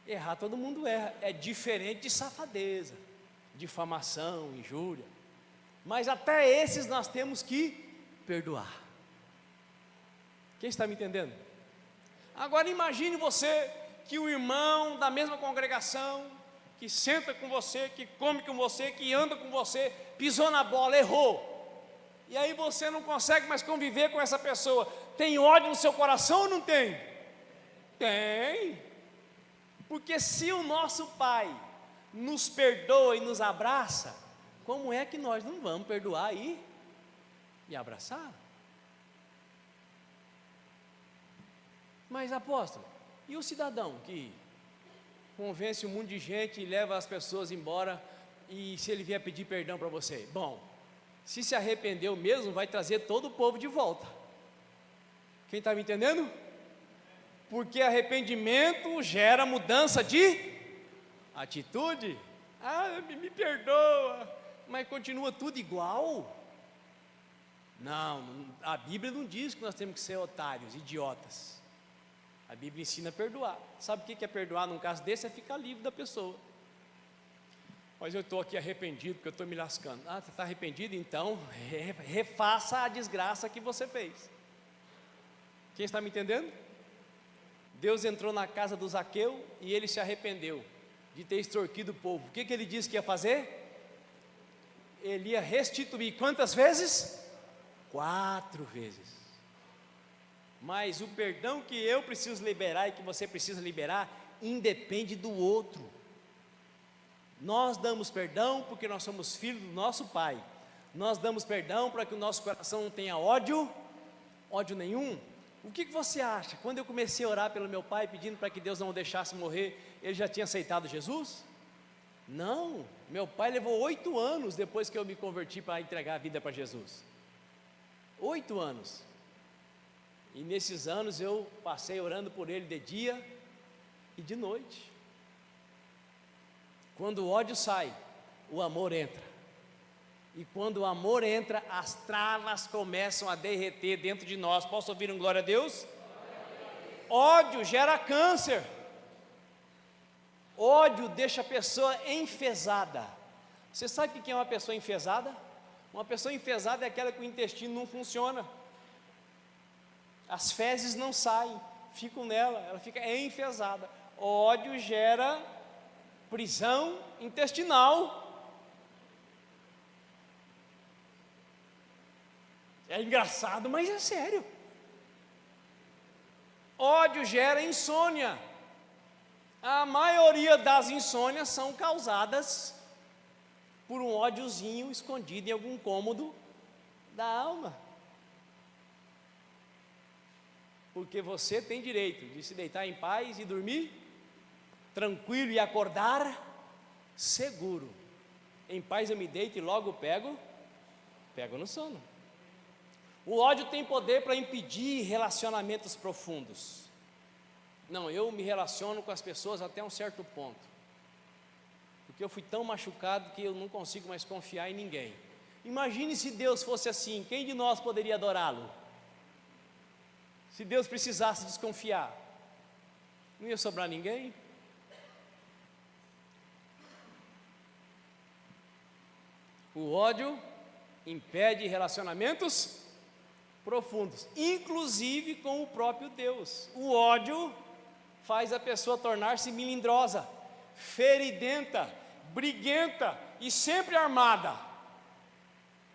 errar todo mundo erra. É diferente de safadeza, difamação, injúria. Mas até esses nós temos que perdoar. Quem está me entendendo? Agora imagine você que o irmão da mesma congregação, que senta com você, que come com você, que anda com você, pisou na bola, errou. E aí você não consegue mais conviver com essa pessoa. Tem ódio no seu coração ou não tem? Tem. Porque se o nosso Pai nos perdoa e nos abraça, como é que nós não vamos perdoar e abraçar? Mas apóstolo, e o cidadão que convence um monte de gente e leva as pessoas embora, e se ele vier pedir perdão para você? Bom, se se arrependeu mesmo, vai trazer todo o povo de volta. Quem está me entendendo? Porque arrependimento gera mudança de atitude. Ah, me perdoa, mas continua tudo igual? Não, a Bíblia não diz que nós temos que ser otários, idiotas. A Bíblia ensina a perdoar. Sabe o que é perdoar num caso desse? É ficar livre da pessoa. Mas eu estou aqui arrependido porque eu estou me lascando. Ah, você está arrependido? Então refaça a desgraça que você fez. Quem está me entendendo? Deus entrou na casa do Zaqueu e ele se arrependeu de ter extorquido o povo. O que ele disse que ia fazer? Ele ia restituir quantas vezes? 4 vezes. Mas o perdão que eu preciso liberar e que você precisa liberar independe do outro. Nós damos perdão porque nós somos filhos do nosso Pai. Nós damos perdão para que o nosso coração não tenha ódio nenhum. O que você acha? Quando eu comecei a orar pelo meu pai, pedindo para que Deus não o deixasse morrer, ele já tinha aceitado Jesus? Não, meu pai levou 8 anos depois que eu me converti para entregar a vida para Jesus. 8 anos. E nesses anos eu passei orando por ele de dia e de noite. Quando o ódio sai, o amor entra. E quando o amor entra, as travas começam a derreter dentro de nós. Posso ouvir um glória a Deus? Ódio gera câncer. Ódio deixa a pessoa enfesada. Você sabe o que é uma pessoa enfesada? Uma pessoa enfesada é aquela que o intestino não funciona. As fezes não saem, ficam nela, ela fica enfesada. Ódio gera prisão intestinal. É engraçado, mas é sério. Ódio gera insônia. A maioria das insônias são causadas por um ódiozinho escondido em algum cômodo da alma. Porque você tem direito de se deitar em paz e dormir tranquilo e acordar seguro. Em paz eu me deito e logo pego no sono. O ódio tem poder para impedir relacionamentos profundos. Não, eu me relaciono com as pessoas até um certo ponto, porque eu fui tão machucado que eu não consigo mais confiar em ninguém. Imagine se Deus fosse assim, quem de nós poderia adorá-lo? Se Deus precisasse desconfiar, não ia sobrar ninguém? O ódio impede relacionamentos profundos, inclusive com o próprio Deus. O ódio faz a pessoa tornar-se melindrosa, feridenta, briguenta e sempre armada.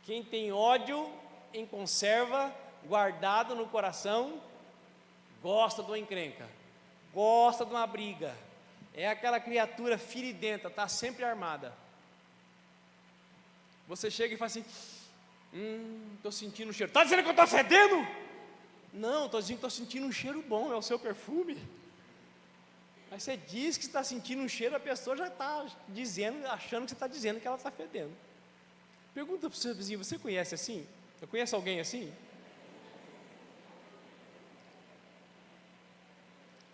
Quem tem ódio em conserva, guardado no coração, gosta de uma encrenca, gosta de uma briga. É aquela criatura feridenta, está sempre armada. Você chega e fala assim: estou sentindo um cheiro. Está dizendo que eu estou fedendo? Não, estou dizendo que estou sentindo um cheiro bom, é o seu perfume. Mas você diz que está sentindo um cheiro, a pessoa já está dizendo, achando que você está dizendo que ela está fedendo. Pergunta para o seu vizinho: você conhece assim? Eu conheço alguém assim?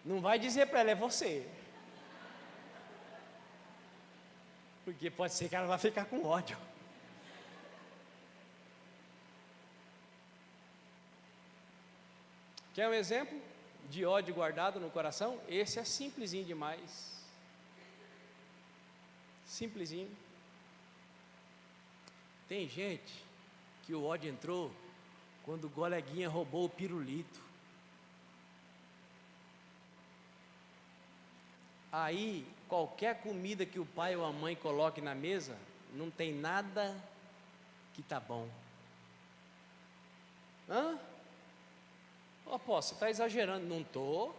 Não vai dizer para ela, é você. Porque pode ser que ela vai ficar com ódio. Quer um exemplo de ódio guardado no coração? Esse é simplesinho demais. Simplesinho. Tem gente que o ódio entrou quando o coleguinha roubou o pirulito. Aí, qualquer comida que o pai ou a mãe coloque na mesa, não tem nada que tá bom. Hã? Pô, você está exagerando. Não estou.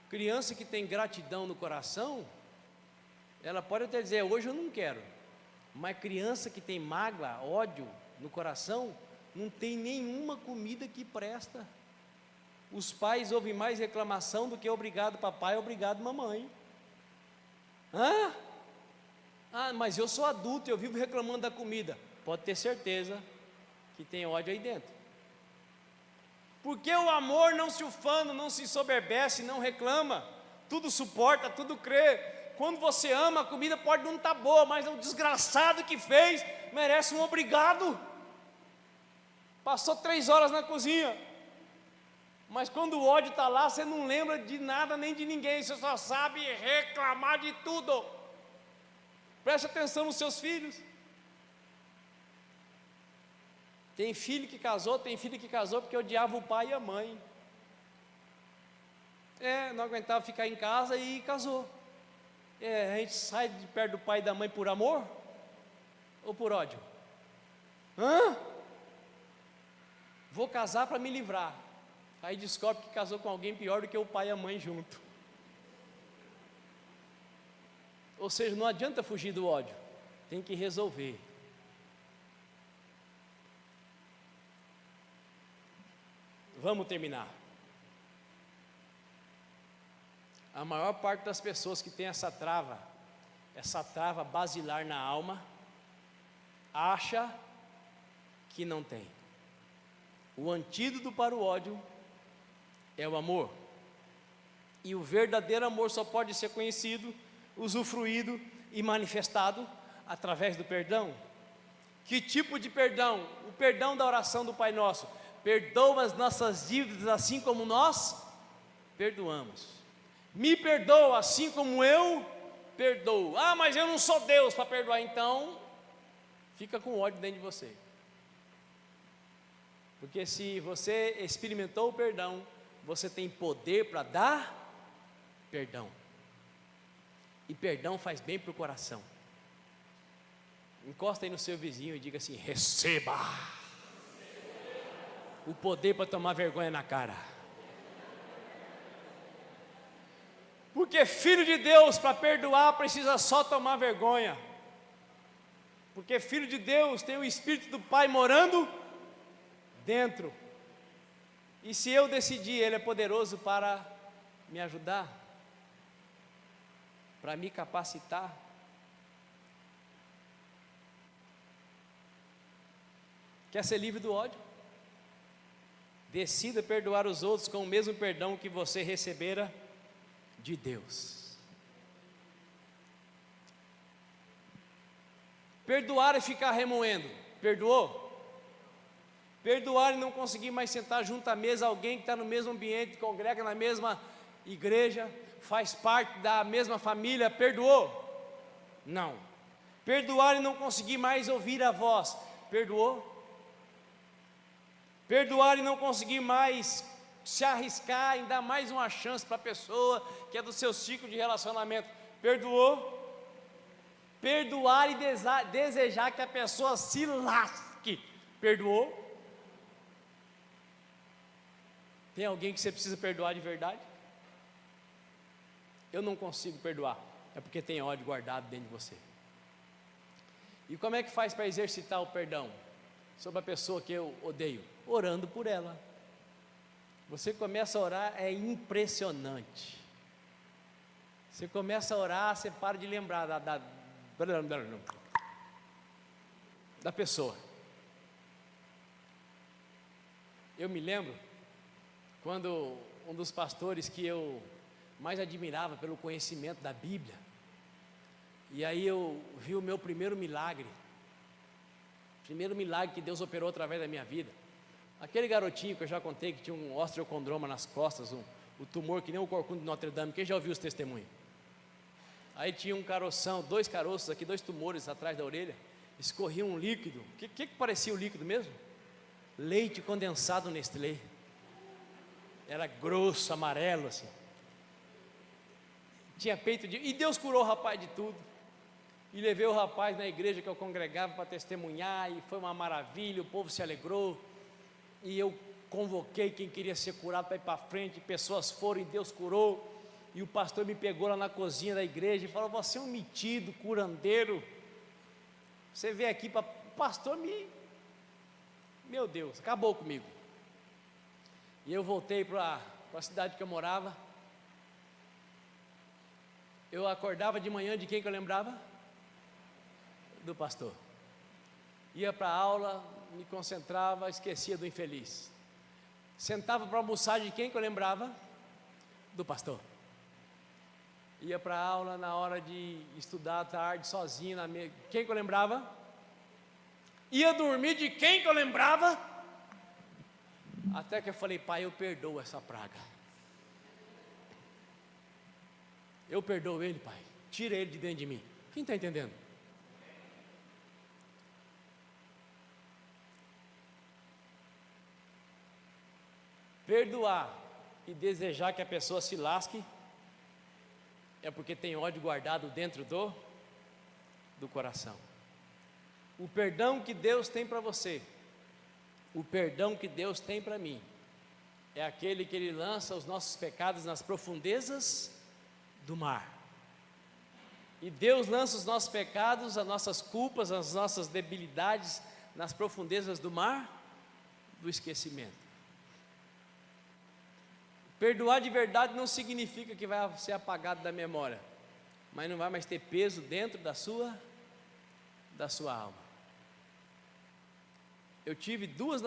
Criança que tem gratidão no coração, ela pode até dizer: hoje eu não quero. Mas criança que tem mágoa, ódio no coração, não tem nenhuma comida que presta. Os pais ouvem mais reclamação do que obrigado papai, obrigado mamãe. Mas eu sou adulto e eu vivo reclamando da comida. Pode ter certeza que tem ódio aí dentro. Porque o amor não se ufana, não se ensoberbece, não reclama, tudo suporta, tudo crê. Quando você ama, a comida pode não estar boa, mas o desgraçado que fez merece um obrigado. Passou 3 horas na cozinha, mas quando o ódio está lá, você não lembra de nada nem de ninguém, você só sabe reclamar de tudo. Preste atenção nos seus filhos. Tem filho que casou porque odiava o pai e a mãe. Não aguentava ficar em casa e casou. A gente sai de perto do pai e da mãe por amor? Ou por ódio? Vou casar para me livrar. Aí descobre que casou com alguém pior do que o pai e a mãe junto. Ou seja, não adianta fugir do ódio, tem que resolver. Vamos terminar. A maior parte das pessoas que tem essa trava basilar na alma, acha que não tem. O antídoto para o ódio é o amor. E o verdadeiro amor só pode ser conhecido, usufruído e manifestado através do perdão. Que tipo de perdão? O perdão da oração do Pai Nosso. Perdoa as nossas dívidas assim como nós perdoamos. Me perdoa assim como eu perdoo. Ah, mas eu não sou Deus para perdoar. Então, fica com ódio dentro de você. Porque se você experimentou o perdão, você tem poder para dar perdão. E perdão faz bem para o coração. Encosta aí no seu vizinho e diga assim: receba o poder para tomar vergonha na cara. Porque filho de Deus, para perdoar, precisa só tomar vergonha. Porque filho de Deus tem o Espírito do Pai morando dentro. E se eu decidir, Ele é poderoso para me ajudar, para me capacitar. Quer ser livre do ódio? Decida perdoar os outros com o mesmo perdão que você recebera de Deus. Perdoar e ficar remoendo. Perdoou? Perdoar e não conseguir mais sentar junto à mesa alguém que está no mesmo ambiente, congrega na mesma igreja, faz parte da mesma família. Perdoou? Não. Perdoar e não conseguir mais ouvir a voz. Perdoou? Perdoar e não conseguir mais se arriscar em dar mais uma chance para a pessoa que é do seu ciclo de relacionamento. Perdoou? Perdoar e desejar que a pessoa se lasque. Perdoou? Tem alguém que você precisa perdoar de verdade? Eu não consigo perdoar, é porque tem ódio guardado dentro de você. E como é que faz para exercitar o perdão sobre a pessoa que eu odeio? Orando por ela. Você começa a orar, é impressionante. Você começa a orar, você para de lembrar da pessoa. Eu me lembro quando um dos pastores que eu mais admirava pelo conhecimento da Bíblia, e aí eu vi o meu primeiro milagre que Deus operou através da minha vida. Aquele garotinho que eu já contei, que tinha um osteocondroma nas costas, o tumor que nem o corcunda de Notre Dame. Quem já ouviu os testemunhos? Aí tinha um caroção, 2 caroços aqui, 2 tumores atrás da orelha, escorria um líquido. O que parecia o líquido mesmo? Leite condensado Nestlé. Era grosso, amarelo assim. Tinha peito de... E Deus curou o rapaz de tudo. E levei o rapaz na igreja que eu congregava para testemunhar, e foi uma maravilha, o povo se alegrou. E eu convoquei quem queria ser curado para ir para frente, pessoas foram e Deus curou. E o pastor me pegou lá na cozinha da igreja e falou: você é um metido, curandeiro, você veio aqui para... O pastor meu Deus, acabou comigo. E eu voltei para a cidade que eu morava. Eu acordava de manhã, de quem que eu lembrava? Do pastor. Ia para a aula, me concentrava, esquecia do infeliz. Sentava para almoçar, de quem que eu lembrava? Do pastor. Ia para a aula na hora de estudar à tarde, sozinho, quem que eu lembrava? Ia dormir, de quem que eu lembrava? Até que eu falei: pai, eu perdoo essa praga. Eu perdoo ele, pai. Tira ele de dentro de mim. Quem está entendendo? Perdoar e desejar que a pessoa se lasque é porque tem ódio guardado dentro do coração. O perdão que Deus tem para você, o perdão que Deus tem para mim, é aquele que Ele lança os nossos pecados nas profundezas do mar. E Deus lança os nossos pecados, as nossas culpas, as nossas debilidades nas profundezas do mar do esquecimento. Perdoar de verdade não significa que vai ser apagado da memória, mas não vai mais ter peso dentro da sua alma. Eu tive 2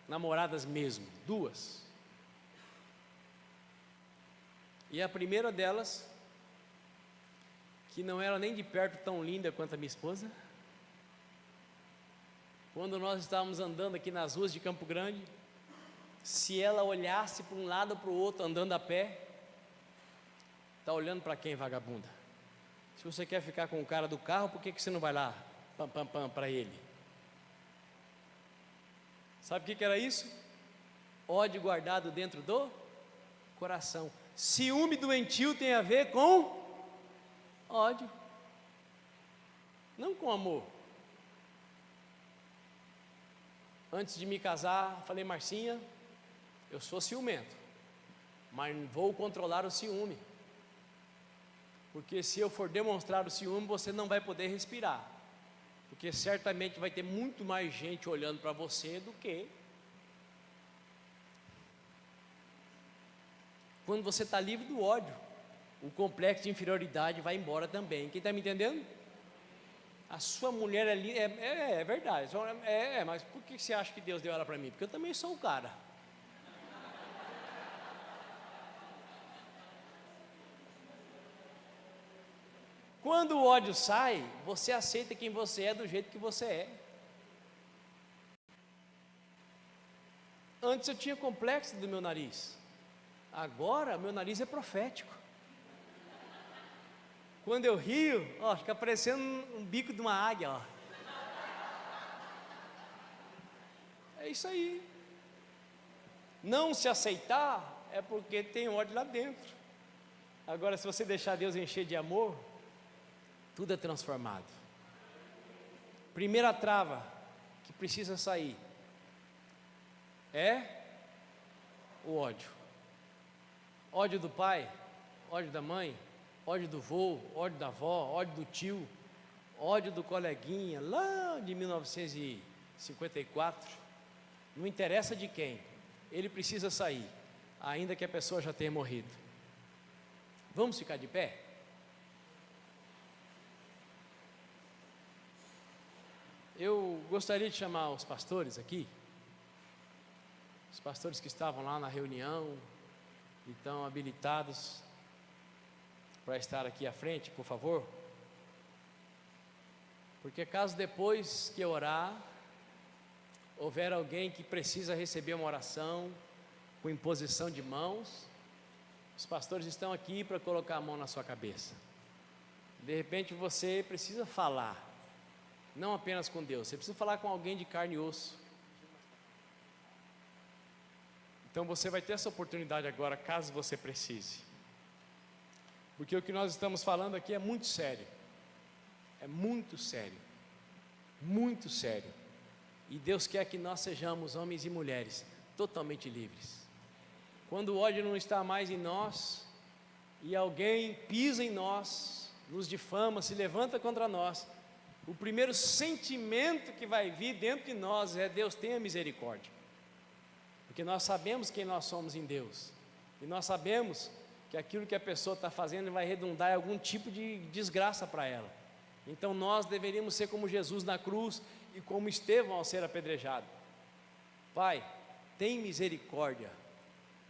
namoradas mesmo, 2. E a primeira delas, que não era nem de perto tão linda quanto a minha esposa, quando nós estávamos andando aqui nas ruas de Campo Grande, se ela olhasse para um lado ou para o outro andando a pé, está olhando para quem, vagabunda? Se você quer ficar com o cara do carro, por que você não vai lá, pam, pam, pam, para ele? Sabe o que era isso? Ódio guardado dentro do coração. Ciúme doentio tem a ver com ódio, não com amor. Antes de me casar, falei: Marcinha, eu sou ciumento, mas vou controlar o ciúme, porque se eu for demonstrar o ciúme, você não vai poder respirar, porque certamente vai ter muito mais gente olhando para você do que quando você está livre do ódio. O complexo de inferioridade vai embora também. Quem está me entendendo? A sua mulher ali, é verdade, mas por que você acha que Deus deu ela para mim? Porque eu também sou o cara. Quando o ódio sai, você aceita quem você é do jeito que você é. Antes eu tinha complexo do meu nariz, agora meu nariz é profético. Quando eu rio, ó, fica parecendo um bico de uma águia, ó. É isso aí. Não se aceitar é porque tem ódio lá dentro. Agora, se você deixar Deus encher de amor, tudo é transformado. Primeira trava que precisa sair é o ódio. Ódio do pai, ódio da mãe, ódio do vô, ódio da avó, ódio do tio, ódio do coleguinha lá de 1954. Não interessa de quem, ele precisa sair, ainda que a pessoa já tenha morrido. Vamos ficar de pé? Eu gostaria de chamar os pastores aqui, os pastores que estavam lá na reunião e estão habilitados para estar aqui à frente, por favor. Porque caso depois que eu orar, houver alguém que precisa receber uma oração com imposição de mãos, os pastores estão aqui para colocar a mão na sua cabeça. De repente você precisa falar, não apenas com Deus, você precisa falar com alguém de carne e osso. Então você vai ter essa oportunidade agora, caso você precise. Porque o que nós estamos falando aqui é muito sério. É muito sério. Muito sério. E Deus quer que nós sejamos homens e mulheres totalmente livres. Quando o ódio não está mais em nós, e alguém pisa em nós, nos difama, se levanta contra nós, o primeiro sentimento que vai vir dentro de nós é: Deus tenha misericórdia. Porque nós sabemos quem nós somos em Deus, e nós sabemos que aquilo que a pessoa está fazendo vai redundar em algum tipo de desgraça para ela. Então nós deveríamos ser como Jesus na cruz e como Estevão ao ser apedrejado. Pai, tem misericórdia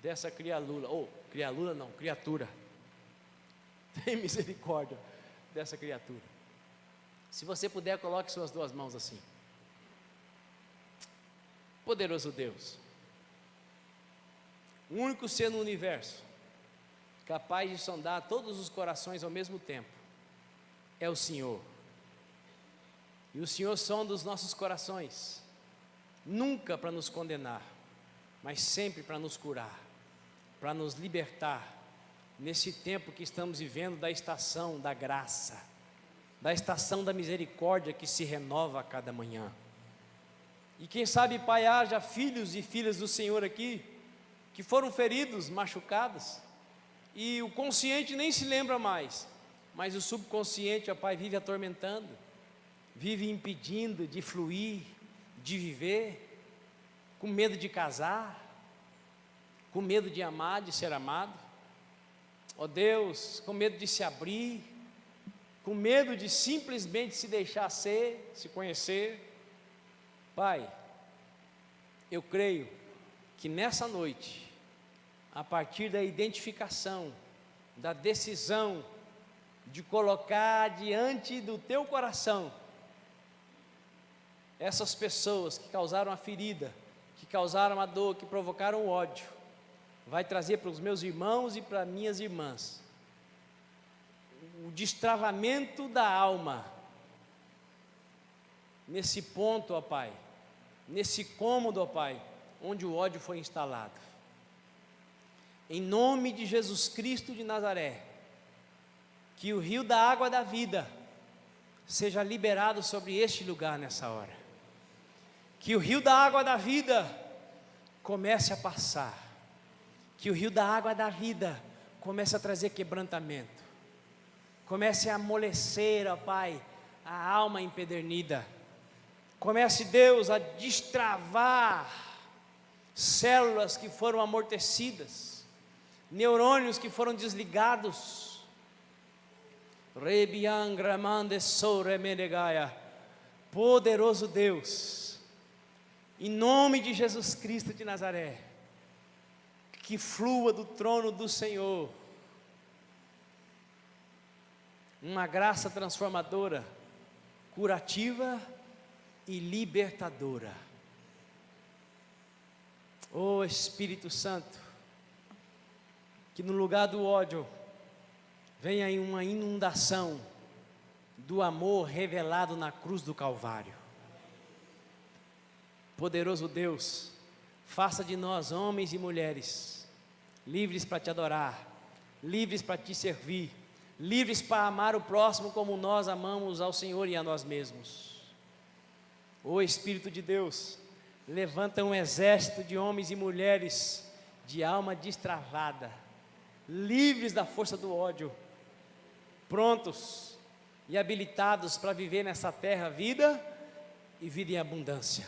dessa criatura. Tem misericórdia dessa criatura. Se você puder, coloque suas 2 mãos assim. Poderoso Deus, o único ser no universo capaz de sondar todos os corações ao mesmo tempo é o Senhor. E o Senhor sonda os nossos corações, nunca para nos condenar, mas sempre para nos curar, para nos libertar nesse tempo que estamos vivendo da estação da graça, da estação da misericórdia que se renova a cada manhã. E quem sabe, Pai, haja filhos e filhas do Senhor aqui que foram feridos, machucados, e o consciente nem se lembra mais, mas o subconsciente, ó Pai, vive atormentando, vive impedindo de fluir, de viver, com medo de casar, com medo de amar, de ser amado. Ó Deus, com medo de se abrir, com medo de simplesmente se deixar ser, se conhecer. Pai, eu creio que nessa noite, a partir da identificação, da decisão de colocar diante do teu coração essas pessoas que causaram a ferida, que causaram a dor, que provocaram o ódio, vai trazer para os meus irmãos e para minhas irmãs o destravamento da alma, nesse ponto, ó Pai, nesse cômodo, ó Pai, onde o ódio foi instalado. Em nome de Jesus Cristo de Nazaré, que o rio da água da vida seja liberado sobre este lugar nessa hora. Que o rio da água da vida comece a passar. Que o rio da água da vida comece a trazer quebrantamento. Comece a amolecer, ó Pai, a alma empedernida. Comece, Deus, a destravar células que foram amortecidas, neurônios que foram desligados. Poderoso Deus, em nome de Jesus Cristo de Nazaré, que flua do trono do Senhor uma graça transformadora, curativa e libertadora. Ó Espírito Santo, que no lugar do ódio venha aí uma inundação do amor revelado na cruz do Calvário. Poderoso Deus, faça de nós homens e mulheres livres para te adorar, livres para te servir, livres para amar o próximo como nós amamos ao Senhor e a nós mesmos. Ó Espírito de Deus, levanta um exército de homens e mulheres de alma destravada, livres da força do ódio, prontos e habilitados para viver nessa terra vida e vida em abundância,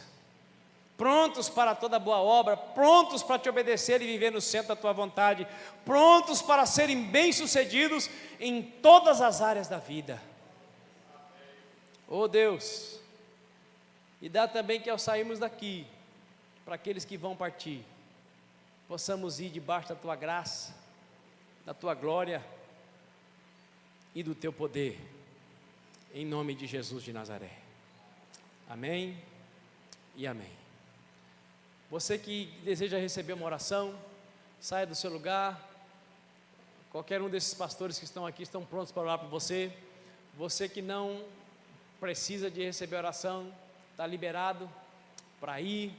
prontos para toda boa obra, prontos para te obedecer e viver no centro da tua vontade, prontos para serem bem-sucedidos em todas as áreas da vida. Oh Deus, e dá também que ao sairmos daqui, para aqueles que vão partir, possamos ir debaixo da tua graça, da tua glória e do teu poder, em nome de Jesus de Nazaré. Amém e amém. Você que deseja receber uma oração, saia do seu lugar. Qualquer um desses pastores que estão aqui estão prontos para orar por você. Você que não precisa de receber oração, está liberado para ir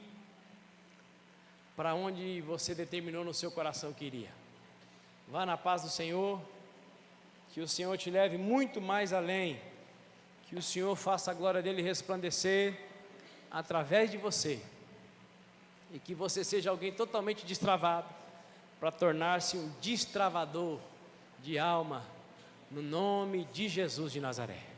para onde você determinou no seu coração que iria. Vá na paz do Senhor, que o Senhor te leve muito mais além, que o Senhor faça a glória dele resplandecer através de você, e que você seja alguém totalmente destravado, para tornar-se um destravador de alma, no nome de Jesus de Nazaré.